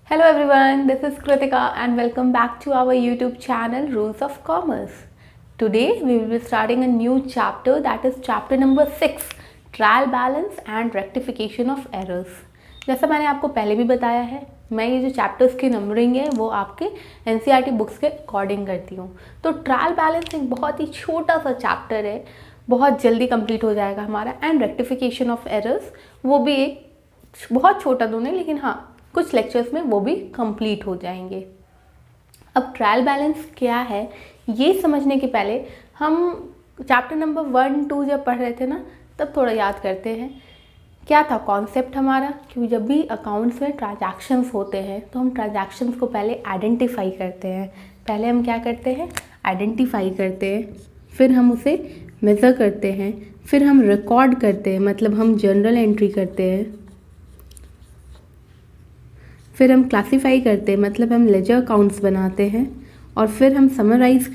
Hello everyone, this is Kritika and welcome back to our YouTube channel Rules of Commerce. Today we will be starting a new chapter, that is chapter number 6, Trial Balance and Rectification of Errors. जैसा मैंने आपको पहले भी बताया है, मैं ये जो चैप्टर्स की नंबरिंग है वो आपके NCERT बुक्स के अकॉर्डिंग करती हूँ. तो ट्रायल बैलेंस एक बहुत ही छोटा सा चैप्टर है, बहुत जल्दी कंप्लीट हो जाएगा हमारा. एंड रेक्टिफिकेशन ऑफ एरर्स वो भी एक बहुत छोटा दोनों, लेकिन हाँ कुछ लेक्चर्स में वो भी कंप्लीट हो जाएंगे. अब ट्रायल बैलेंस क्या है ये समझने के पहले हम चैप्टर नंबर 1-2 जब पढ़ रहे थे ना, तब थोड़ा याद करते हैं क्या था कॉन्सेप्ट हमारा. क्योंकि जब भी अकाउंट्स में ट्रांजैक्शंस होते हैं तो हम ट्रांजैक्शंस को पहले आइडेंटिफाई करते हैं. पहले हम क्या करते हैं, आइडेंटिफाई करते हैं, फिर हम उसे मेज़र करते हैं, फिर हम रिकॉर्ड करते हैं, मतलब हम जर्नल एंट्री करते हैं, फिर हम क्लासीफाई करते हैं, मतलब हम लेजर अकाउंट्स बनाते हैं, और फिर हम समराइज़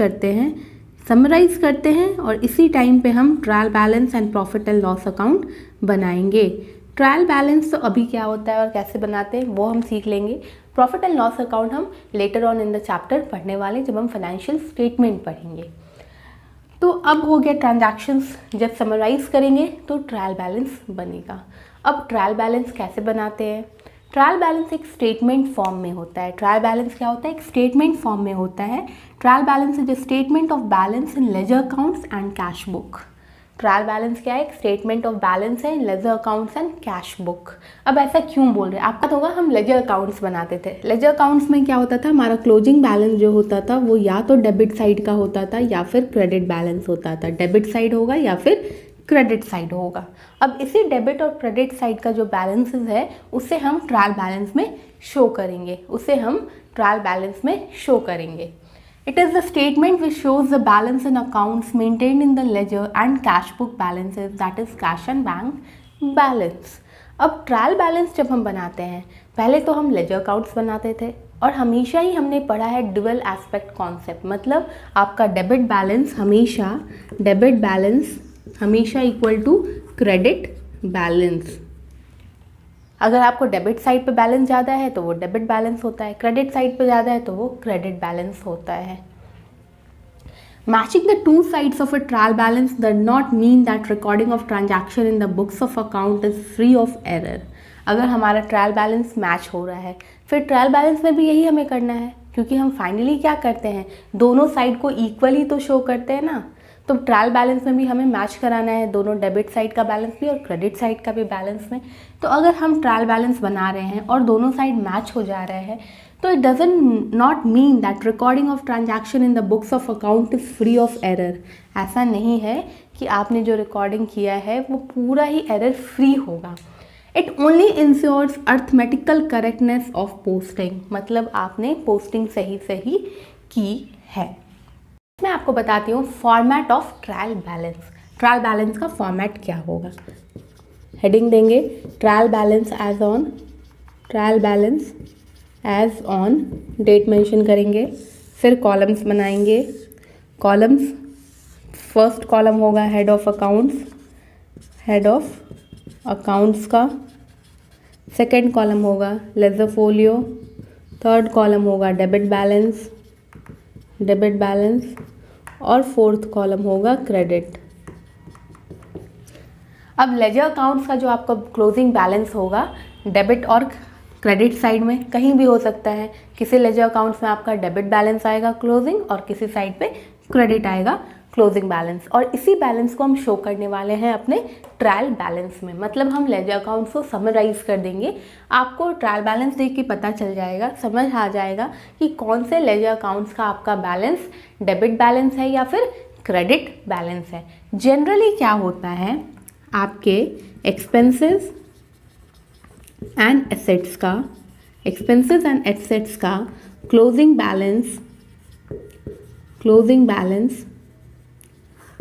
करते हैं और इसी टाइम पे हम trial balance and profit and loss account बनाएंगे. ट्रायल बैलेंस तो अभी क्या होता है और कैसे बनाते हैं वो हम सीख लेंगे. प्रॉफिट एंड लॉस अकाउंट हम later on in the chapter पढ़ने वाले जब हम फाइनेंशियल स्टेटमेंट पढ़ेंगे. तो अब हो गया ट्रांजैक्शंस, जब समराइज़ करेंगे तो ट्रायल बैलेंस बनेगा. अब ट्रायल बैलेंस कैसे बनाते हैं. ट्रायल बैलेंस एक स्टेटमेंट फॉर्म में होता है. ट्रायल बैलेंस क्या होता है, एक स्टेटमेंट फॉर्म में होता है. Trial balance is a statement of balance in ledger accounts and cash book. Trial balance क्या है, एक स्टेटमेंट ऑफ बैलेंस है in ledger accounts and cash book. अब ऐसा क्यों बोल रहे हैं, आपका तो होगा हम लेजर अकाउंट्स बनाते थे. लेजर अकाउंट्स में क्या होता था, हमारा क्लोजिंग बैलेंस जो होता था वो या तो डेबिट साइड का होता था या फिर क्रेडिट बैलेंस होता था. डेबिट साइड होगा या फिर क्रेडिट साइड होगा. अब इसी डेबिट और क्रेडिट साइड का जो बैलेंसेस है उसे हम ट्रायल बैलेंस में शो करेंगे. It is the statement which shows the balance in accounts maintained in the ledger and cash book balances, that is cash and bank balance. अब trial balance जब हम बनाते हैं, पहले तो हम लेजर अकाउंट्स बनाते थे और हमेशा ही हमने पढ़ा है ड्यूअल एस्पेक्ट कॉन्सेप्ट. मतलब आपका डेबिट बैलेंस हमेशा इक्वल टू क्रेडिट बैलेंस. अगर आपको डेबिट साइड पे बैलेंस ज़्यादा है तो वो डेबिट बैलेंस होता है, क्रेडिट साइड पे ज़्यादा है तो वो क्रेडिट बैलेंस होता है. Matching the two sides of a trial balance does not mean that recording of transaction in the books of account is free of error. अगर हमारा ट्रायल बैलेंस मैच हो रहा है, फिर ट्रायल बैलेंस में भी यही हमें करना है, क्योंकि हम फाइनली क्या करते हैं, दोनों साइड को इक्वली तो शो करते हैं ना. तो ट्रायल बैलेंस में भी हमें मैच कराना है दोनों डेबिट साइड का बैलेंस भी और क्रेडिट साइड का भी बैलेंस में. तो अगर हम ट्रायल बैलेंस बना रहे हैं और दोनों साइड मैच हो जा रहे हैं तो it doesn't not mean that recording of transaction in the books of account is free of error. ऐसा नहीं है कि आपने जो रिकॉर्डिंग किया है वो पूरा ही एरर फ्री होगा. It only ensures arithmetical correctness of posting, मतलब आपने पोस्टिंग सही की है. मैं आपको बताती हूँ format of trial balance. Trial balance का फॉर्मेट क्या होगा, हेडिंग देंगे trial balance as on, date mention करेंगे, फिर कॉलम्स बनाएंगे. कॉलम्स, फर्स्ट कॉलम होगा हेड ऑफ अकाउंट्स का, सेकंड कॉलम होगा लेजर फोलियो, थर्ड कॉलम होगा डेबिट बैलेंस और फोर्थ कॉलम होगा क्रेडिट. अब लेजर अकाउंट्स का जो आपका क्लोजिंग बैलेंस होगा डेबिट और क्रेडिट साइड में कहीं भी हो सकता है. किसी लेजर अकाउंट्स में आपका डेबिट बैलेंस आएगा क्लोजिंग और किसी साइड पे क्रेडिट आएगा क्लोजिंग बैलेंस, और इसी बैलेंस को हम शो करने वाले हैं अपने ट्रायल बैलेंस में. मतलब हम लेजर अकाउंट्स को समराइज कर देंगे. आपको ट्रायल बैलेंस देख के पता चल जाएगा, समझ आ जाएगा कि कौन से लेजर अकाउंट्स का आपका बैलेंस डेबिट बैलेंस है या फिर क्रेडिट बैलेंस है. जनरली क्या होता है, आपके एक्सपेंसेस एंड एसेट्स का क्लोजिंग बैलेंस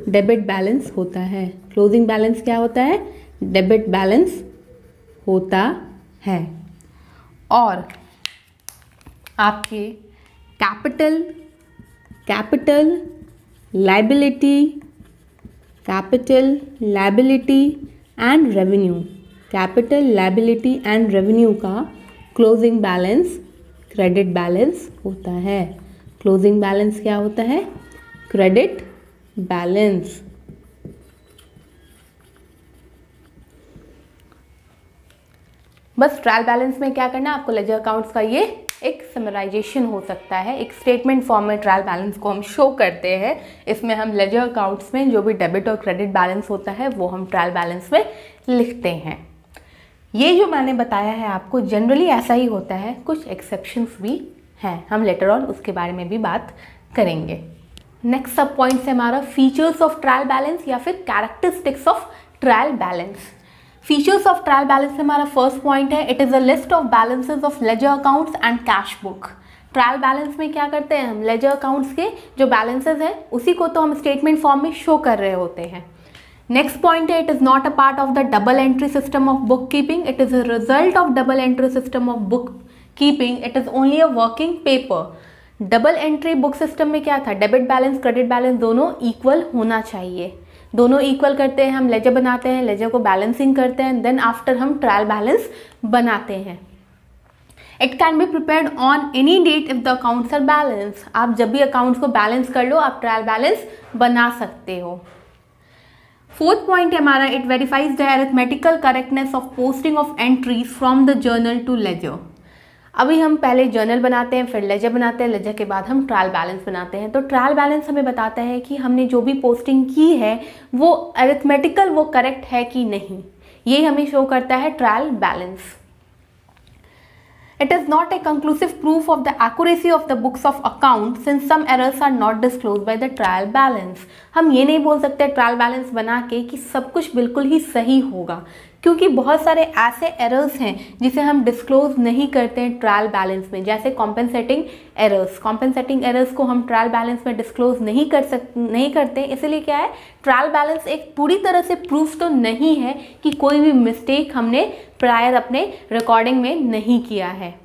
डेबिट बैलेंस होता है. क्लोजिंग बैलेंस क्या होता है, डेबिट बैलेंस होता है. और आपके capital liability and revenue, capital, liability and revenue का क्लोजिंग बैलेंस क्रेडिट बैलेंस होता है। क्लोजिंग बैलेंस क्या होता है? Credit balance. बस ट्रायल बैलेंस में क्या करना है आपको, लेजर अकाउंट्स का ये एक समराइजेशन हो सकता है, एक स्टेटमेंट फॉर्म में ट्रायल बैलेंस को हम शो करते हैं। इसमें हम लेजर अकाउंट्स में जो भी डेबिट और क्रेडिट बैलेंस होता है वो हम ट्रायल बैलेंस में लिखते हैं। ये जो मैंने बताया है आपको जनरली ऐसा ही होता है, कुछ एक्सेप्शंस भी हैं, हम लेटर ऑन उसके बारे में भी बात करेंगे। नेक्स्ट सब पॉइंट है हमारा फीचर्स ऑफ ट्रायल बैलेंस या फिर characteristics of trial balance. Features of trial balance में हमारा फर्स्ट पॉइंट है, it is a list of balances of laser accounts and cash book. Trial balance में क्या करते हैं हम, लेजर अकाउंट्स के जो बैलेंसेस हैं उसी को तो हम स्टेटमेंट फॉर्म में शो कर रहे होते हैं। नेक्स्ट पॉइंट है, it is not a part of the double entry system of book keeping, it is a result of double entry system of book keeping, it is only a working paper. Double entry book system में क्या था, debit balance credit balance दोनों equal होना चाहिए, दोनों equal करते हैं, हम लेजर बनाते हैं, लेजर को बैलेंसिंग करते हैं, देन आफ्टर हम ट्रायल बैलेंस बनाते हैं। It can be prepared on any date if the accounts are balance. आप जब भी अकाउंट्स को बैलेंस कर लो आप ट्रायल बैलेंस बना सकते हो। फोर्थ पॉइंट है हमारा, it verifies the arithmetical correctness of posting of entries from the journal to ledger. अभी हम पहले जर्नल बनाते हैं, फिर लेजर बनाते हैं, लेजर के बाद हम ट्रायल बैलेंस बनाते हैं। तो ट्रायल बैलेंस हमें बताता है कि हमने जो भी पोस्टिंग की है वो अरिथमेटिकल वो करेक्ट है कि नहीं, ये हमें शो करता है trial balance. It is not a conclusive proof of the accuracy of the books of account since some errors are not disclosed by the trial balance। हम ये नहीं बोल सकते ट्रायल बैलेंस बना के कि सब कुछ बिल्कुल ही सही होगा, क्योंकि बहुत सारे ऐसे एरर्स हैं जिसे हम डिस्क्लोज नहीं करते हैं ट्रायल बैलेंस में, जैसे कॉम्पेंसेटिंग एरर्स। कॉम्पेंसेटिंग एरर्स को हम ट्रायल बैलेंस में डिस्क्लोज नहीं करते, इसलिए क्या है, ट्रायल बैलेंस एक पूरी तरह से प्रूफ तो नहीं है कि कोई भी मिस्टेक हमने प्रायर अपने रिकॉर्डिंग में नहीं किया है।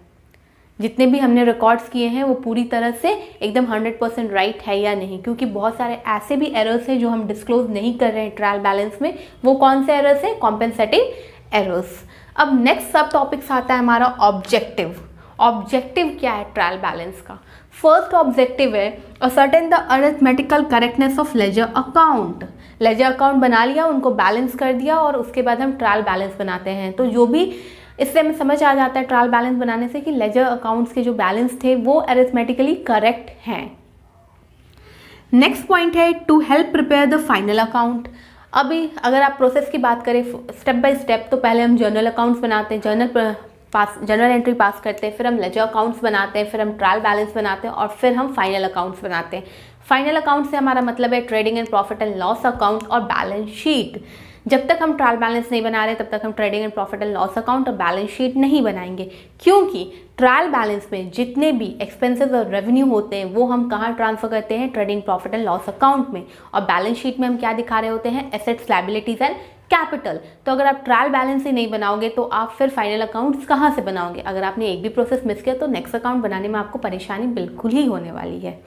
जितने भी हमने रिकॉर्ड्स किए हैं वो पूरी तरह से एकदम 100% राइट है या नहीं, क्योंकि बहुत सारे ऐसे भी एरर्स हैं जो हम डिस्क्लोज नहीं कर रहे हैं ट्रायल बैलेंस में। वो कौन से एरर्स हैं? Compensating errors. अब नेक्स्ट सब टॉपिक्स आता है हमारा ऑब्जेक्टिव। ऑब्जेक्टिव क्या है ट्रायल बैलेंस का? फर्स्ट ऑब्जेक्टिव है ascertain the arithmetical correctness of ledger account. Ledger account बना लिया, उनको बैलेंस कर दिया और उसके बाद हम ट्रायल बैलेंस बनाते हैं। तो जो भी इससे हमें समझ आ जाता है ट्रायल बैलेंस बनाने से कि लेजर अकाउंट्स के जो बैलेंस थे वो अरिथमेटिकली करेक्ट हैं। नेक्स्ट पॉइंट है to help prepare the final account. अभी अगर आप प्रोसेस की बात करें स्टेप बाय स्टेप, तो पहले हम जर्नल अकाउंट्स बनाते हैं, जर्नल एंट्री पास करते हैं, फिर हम लेजर अकाउंट्स बनाते हैं, फिर हम ट्रायल बैलेंस बनाते हैं और फिर हम फाइनल अकाउंट्स बनाते हैं। फाइनल अकाउंट से हमारा मतलब है trading and profit and loss account और बैलेंस शीट। जब तक हम ट्रायल बैलेंस नहीं बना रहे तब तक हम trading and profit and loss account और बैलेंस शीट नहीं बनाएंगे, क्योंकि ट्रायल बैलेंस में जितने भी एक्सपेंसेस और रेवेन्यू होते हैं वो हम कहाँ ट्रांसफर करते हैं? Trading profit and loss account में। और बैलेंस शीट में हम क्या दिखा रहे होते हैं? Assets, liabilities and capital. तो अगर आप ट्रायल बैलेंस ही नहीं बनाओगे तो आप फिर फाइनल अकाउंट्स कहाँ से बनाओगे? अगर आपने एक भी प्रोसेस मिस किया तो नेक्स्ट अकाउंट बनाने में आपको परेशानी बिल्कुल ही होने वाली है।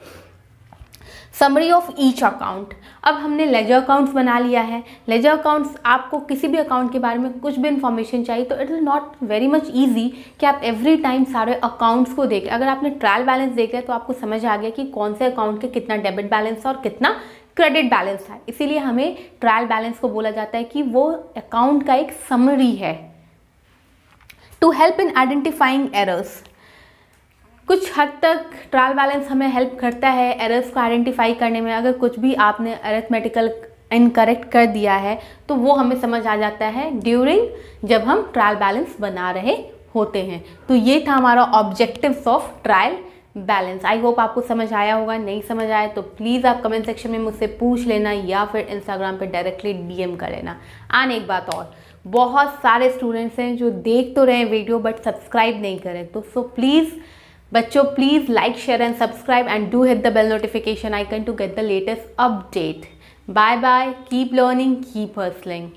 Summary of each account. अब हमने लेजर अकाउंट्स बना लिया है। लेजर अकाउंट्स, आपको किसी भी अकाउंट के बारे में कुछ भी इन्फॉर्मेशन चाहिए तो it is not very much easy कि आप एवरी टाइम सारे अकाउंट्स को देखें। अगर आपने ट्रायल बैलेंस देख लिया तो आपको समझ आ गया कि कौन से अकाउंट के कितना डेबिट बैलेंस और कितना क्रेडिट बैलेंस है। इसीलिए हमें ट्रायल बैलेंस को बोला जाता है कि वो अकाउंट का एक समरी है। To help in identifying errors. कुछ हद तक ट्रायल बैलेंस हमें हेल्प करता है एरर्स को आइडेंटिफाई करने में। अगर कुछ भी आपने अरिथमेटिकल इनकरेक्ट कर दिया है तो वो हमें समझ आ जाता है ड्यूरिंग जब हम ट्रायल बैलेंस बना रहे होते हैं। तो ये था हमारा objectives of trial balance. I hope आपको समझ आया होगा। नहीं समझ आया तो प्लीज़ आप कमेंट सेक्शन में मुझसे पूछ लेना या फिर इंस्टाग्राम पे डायरेक्टली DM कर लेना। एंड एक बात और, बहुत सारे स्टूडेंट्स हैं जो देख तो रहे हैं वीडियो बट सब्सक्राइब नहीं करें, तो सो प्लीज़ बच्चों, please like, share and subscribe and do hit the bell notification icon to get the latest update. Bye bye, keep learning, keep hustling.